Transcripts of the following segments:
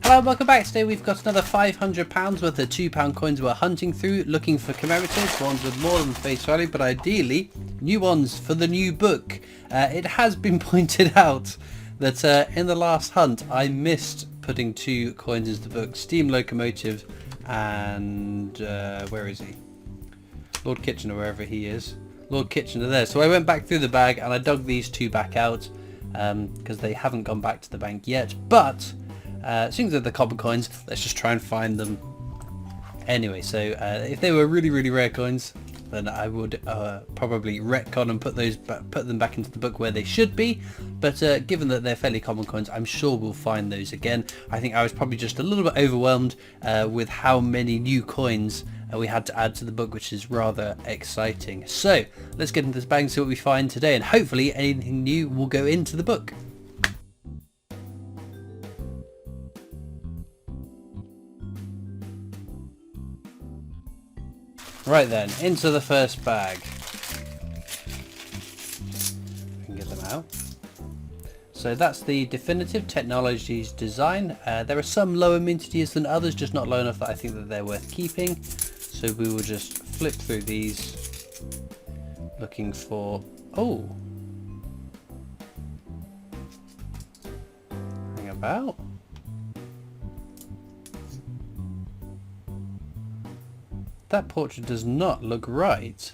Hello and welcome back. Today we've got another £500 worth of £2 coins we're hunting through, looking for commemoratives, ones with more than face value, but ideally new ones for the new book. It has been pointed out that in the last hunt I missed putting 2 coins into the book, Steam Locomotive and where is he? Lord Kitchener, wherever he is. Lord Kitchener there. So I went back through the bag and I dug these 2 back out because they haven't gone back to the bank yet, but seeing as they're the common coins, let's just try and find them anyway. So if they were really rare coins, then I would probably retcon and put them back into the book where they should be, but given that they're fairly common coins, I'm sure we'll find those again. I think I was probably just a little bit overwhelmed with how many new coins we had to add to the book, which is rather exciting. So let's get into this bag and see what we find today, and hopefully anything new will go into the book. Right then, into the first bag. We can get them out. So that's the Definitive Technologies design. There are some lower mintages than others, just not low enough that I think that they're worth keeping. So we will just flip through these, looking for... oh! Hang about. That portrait does not look right.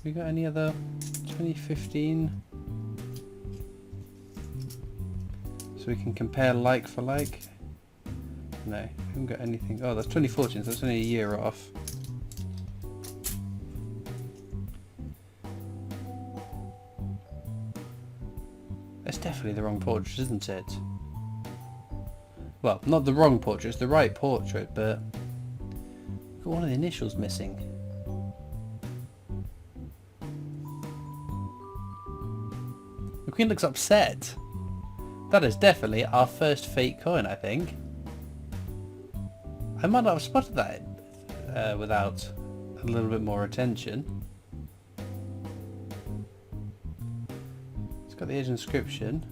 We got any other 2015? So we can compare like for like. No, we haven't got anything. Oh, that's 2014, so that's only a year off. That's definitely the wrong portrait, isn't it? Well, not the wrong portrait, it's the right portrait, but we've got one of the initials missing. The Queen looks upset. That is definitely our first fake coin, I think. I might not have spotted that without a little bit more attention. It's got the age inscription.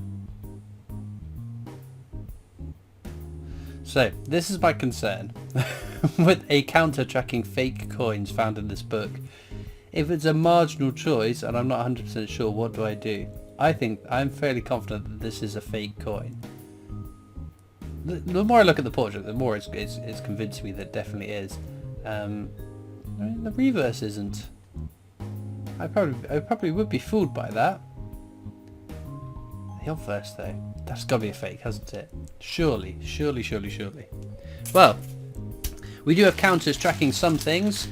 So, this is my concern with a counter tracking fake coins found in this book. If it's a marginal choice and I'm not 100% sure, what do I do? I think I'm fairly confident that this is a fake coin. The more I look at the portrait, the more it's convincing me that it definitely is. I mean, the reverse isn't. I probably would be fooled by that. The obverse though, that's got to be a fake, hasn't it? Surely. Well, we do have counters tracking some things.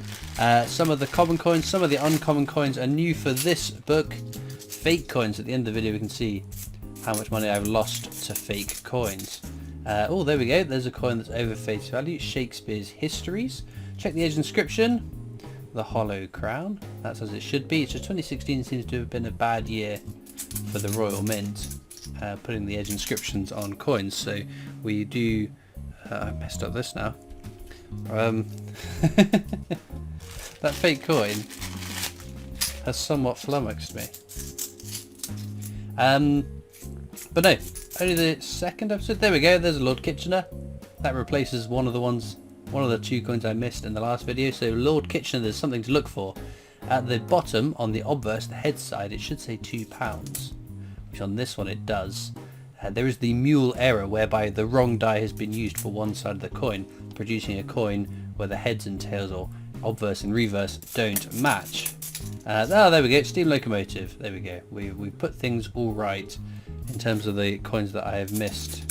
Some of the common coins, some of the uncommon coins are new for this book. Fake coins. At the end of the video we can see how much money I've lost to fake coins. Oh, there we go. There's a coin that's over face value. Shakespeare's Histories. Check the age inscription. The Hollow Crown. That's as it should be. It's just 2016 seems to have been a bad year for the Royal Mint, putting the age inscriptions on coins. So we do... I messed up this now. That fake coin has somewhat flummoxed me. But no, only the second episode. There we go. There's a Lord Kitchener. That replaces one of the 2 coins I missed in the last video. So Lord Kitchener, there's something to look for. At the bottom, on the obverse, the head side, it should say £2, which on this one it does. There is the mule error, whereby the wrong die has been used for one side of the coin, producing a coin where the heads and tails, or obverse and reverse, don't match. Oh, there we go. Steam Locomotive. There we go. We put things all right in terms of the coins that I have missed.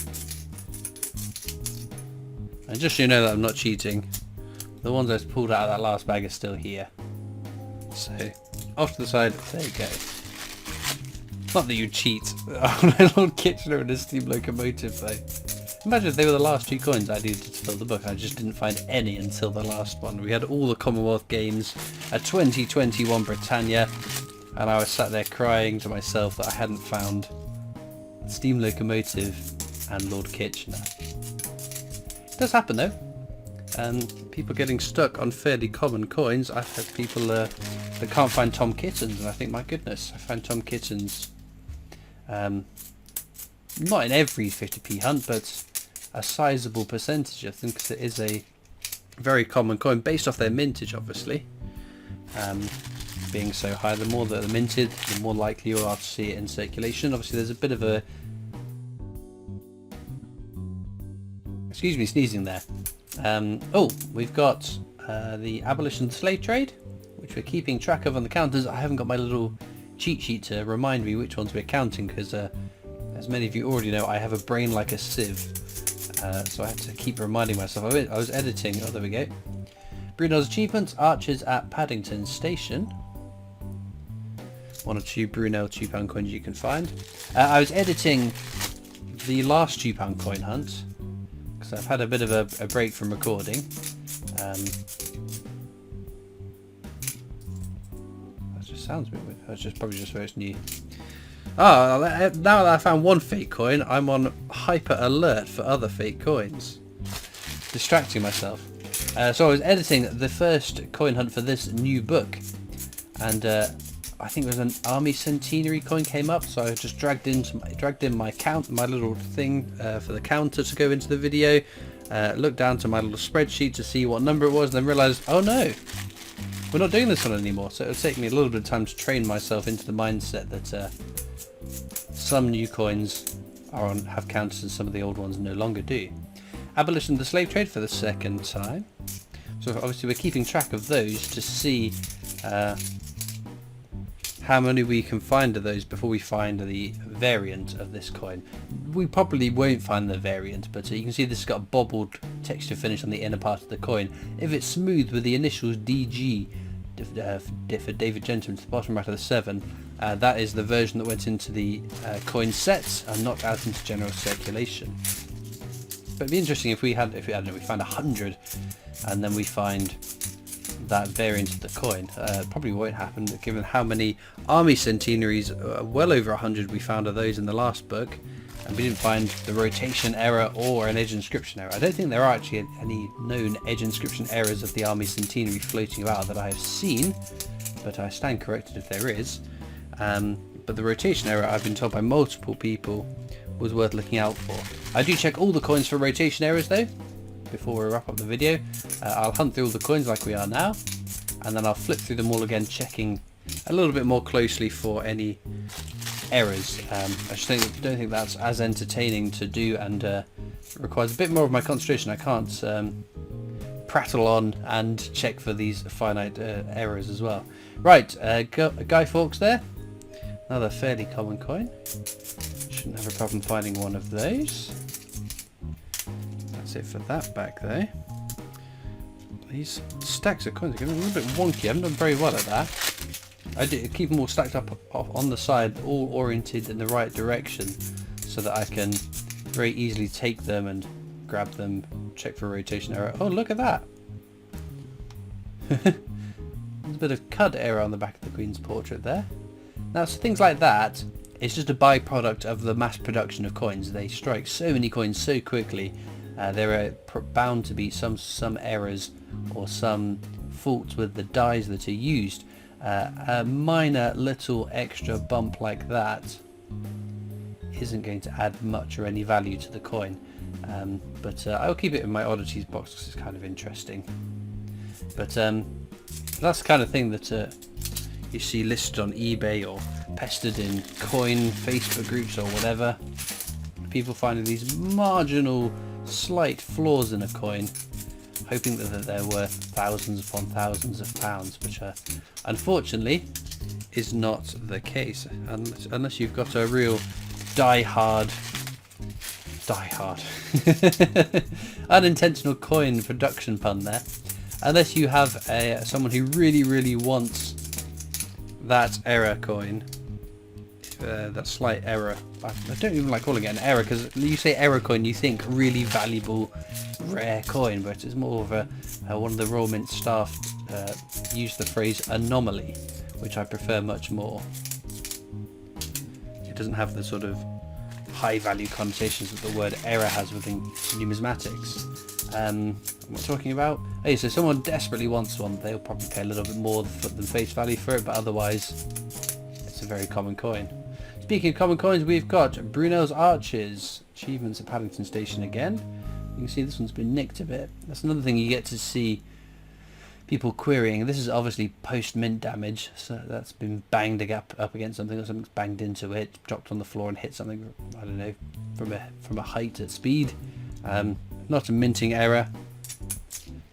And just so you know that I'm not cheating, the ones I pulled out of that last bag are still here. So, off to the side. There you go. Not that you cheat. Oh, Lord Kitchener and a Steam Locomotive though. Imagine if they were the last 2 coins I needed to fill the book. I just didn't find any until the last one. We had all the Commonwealth Games, a 2021 Britannia, and I was sat there crying to myself that I hadn't found Steam Locomotive and Lord Kitchener. It does happen though. And people getting stuck on fairly common coins. I've had people that can't find Tom Kittens, and I think, my goodness, I found Tom Kittens Not in every 50p hunt, but a sizable percentage of them, because it is a very common coin based off their mintage, obviously. Being so high, the more that they're minted, the more likely you are to see it in circulation. Obviously, there's a bit of a... Excuse me, sneezing there. Oh, we've got the abolition of the slave trade, which we're keeping track of on the counters. I haven't got my little cheat sheet to remind me which ones we're counting, because as many of you already know, I have a brain like a sieve. So I have to keep reminding myself. I was editing... Oh, there we go. Brunel's achievements, archers at Paddington Station. 1 or 2 Brunel £2 coins you can find. I was editing the last £2 coin hunt, because I've had a bit of a break from recording. That just sounds a bit weird. That's probably just where it's new. Oh, now that I found one fake coin, I'm on hyper alert for other fake coins. Distracting myself. So I was editing the first coin hunt for this new book, and I think it was an Army Centenary coin came up, so I just dragged in my little thing for the counter to go into the video. Looked down to my little spreadsheet to see what number it was, and then realised, oh no, we're not doing this one anymore. So it'll take me a little bit of time to train myself into the mindset that some new coins have counters and some of the old ones no longer do. Abolition of the slave trade for the second time. So obviously we're keeping track of those to see how many we can find of those before we find the variant of this coin. We probably won't find the variant, but you can see this has got a bobbled texture finish on the inner part of the coin. If it's smooth with the initials DG for David Gentleman to the bottom right of the 7, that is the version that went into the coin sets and not out into general circulation. But it'd be interesting if we found 100 and then we find that variant of the coin. Probably won't happen, given how many Army Centenaries, well over 100 we found of those in the last book, and we didn't find the rotation error or an edge inscription error. I don't think there are actually any known edge inscription errors of the Army Centenary floating about that I have seen, but I stand corrected if there is. But the rotation error, I've been told by multiple people, was worth looking out for. I do check all the coins for rotation errors though, before we wrap up the video. I'll hunt through all the coins like we are now, and then I'll flip through them all again, checking a little bit more closely for any errors. I just don't think that's as entertaining to do, and requires a bit more of my concentration. I can't prattle on and check for these finite errors as well. Right, Guy Fawkes there. Another fairly common coin. Shouldn't have a problem finding one of those. That's it for that back there. These stacks of coins are getting a little bit wonky. I haven't done very well at that. I do keep them all stacked up on the side, all oriented in the right direction, so that I can very easily take them and grab them, check for rotation error. Oh, look at that! There's a bit of cud error on the back of the Queen's portrait there. Now, so things like that, it's just a byproduct of the mass production of coins. They strike so many coins so quickly. There are bound to be some errors or some faults with the dies that are used. A minor little extra bump like that isn't going to add much or any value to the coin. But I'll keep it in my oddities box because it's kind of interesting. But that's the kind of thing that you see listed on eBay or pestered in coin Facebook groups or whatever. People finding these marginal slight flaws in a coin, hoping that they're worth thousands upon thousands of pounds, which unfortunately is not the case, unless you've got a real die-hard unintentional coin production pun there. Unless you have someone who really wants that error coin, that slight error. I don't even like calling it an error, because you say error coin, you think really valuable, rare coin, but it's more of one of the Royal Mint staff used the phrase anomaly, which I prefer much more. It doesn't have the sort of high value connotations that the word error has within numismatics. What am I talking about? Hey, so someone desperately wants one, they'll probably pay a little bit more than face value for it, but otherwise it's a very common coin. Speaking of common coins, we've got Brunel's Arches. Achievements at Paddington Station again. You can see this one's been nicked a bit. That's another thing you get to see people querying. This is obviously post-mint damage, so that's been banged up against something, or something's banged into it, dropped on the floor and hit something, I don't know, from a height at speed. Not a minting error.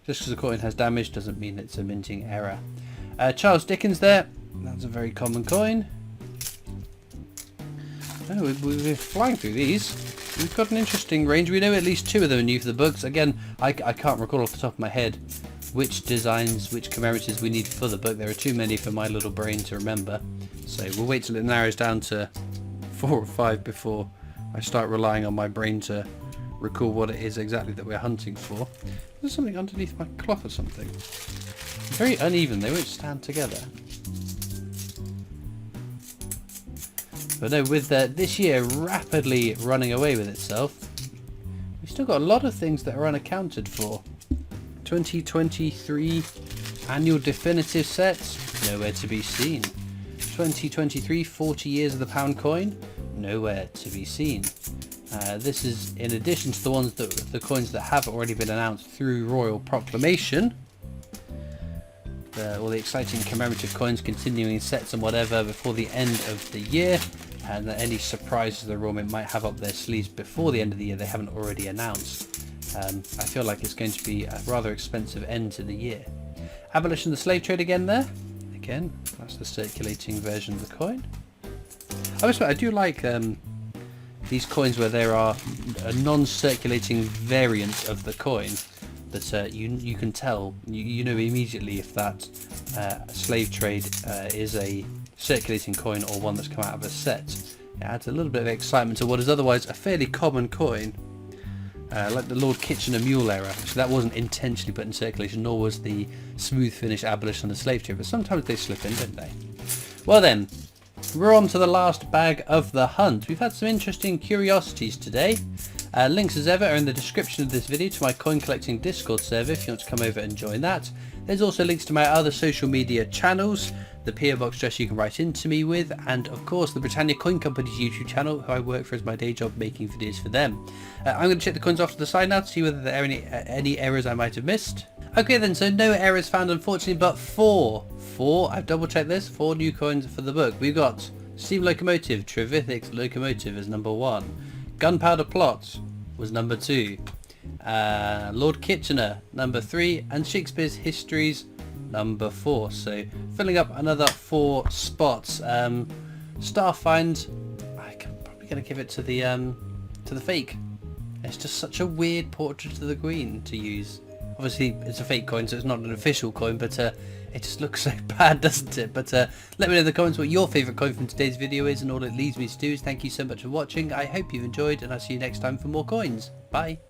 Just because a coin has damage doesn't mean it's a minting error. Charles Dickens there. That's a very common coin. Oh, we're flying through these. We've got an interesting range. We know at least 2 of them are new for the books. Again, I can't recall off the top of my head which designs, which commemoratives we need for the book. There are too many for my little brain to remember. So we'll wait till it narrows down to 4 or 5 before I start relying on my brain to recall what it is exactly that we're hunting for. There's something underneath my cloth or something. Very uneven, they won't stand together. But no, with this year rapidly running away with itself, we've still got a lot of things that are unaccounted for. 2023 annual definitive sets, nowhere to be seen. 2023 40 years of the pound coin, nowhere to be seen. This is in addition to the coins that have already been announced through Royal Proclamation. All the exciting commemorative coins continuing sets and whatever before the end of the year, and any surprises the Royal Mint might have up their sleeves before the end of the year they haven't already announced. I feel like it's going to be a rather expensive end to the year. Abolition of the slave trade again there. Again, that's the circulating version of the coin. I do like these coins where there are a non-circulating variant of the coin that you can tell, you know immediately if that slave trade is a circulating coin or one that's come out of a set. It adds a little bit of excitement to what is otherwise a fairly common coin. Like the Lord Kitchener Mule error, so that wasn't intentionally put in circulation, nor was the smooth finish abolition of the slave trade, but sometimes they slip in, don't they? Well then, we're on to the last bag of the hunt. We've had some interesting curiosities today. Links as ever are in the description of this video to my coin collecting Discord server if you want to come over and join that. There's also links to my other social media channels, the PO Box address you can write into me with, and of course the Britannia Coin Company's YouTube channel, who I work for as my day job making videos for them. I'm going to check the coins off to the side now to see whether there are any errors I might have missed. Okay then, so no errors found unfortunately, but four, I've double checked this, 4 new coins for the book. We've got Steam Locomotive, Trevithick's Locomotive as number 1. Gunpowder Plot was number 2. Lord Kitchener number 3, and Shakespeare's Histories number 4. So filling up another 4 spots. Starfind, I'm probably going to give it to the fake. It's just such a weird Portrait of the Queen to use. Obviously it's a fake coin, so it's not an official coin, but it just looks so bad, doesn't it? But let me know in the comments what your favourite coin from today's video is, and all it leads me to do is thank you so much for watching. I hope you've enjoyed, and I'll see you next time for more coins. Bye.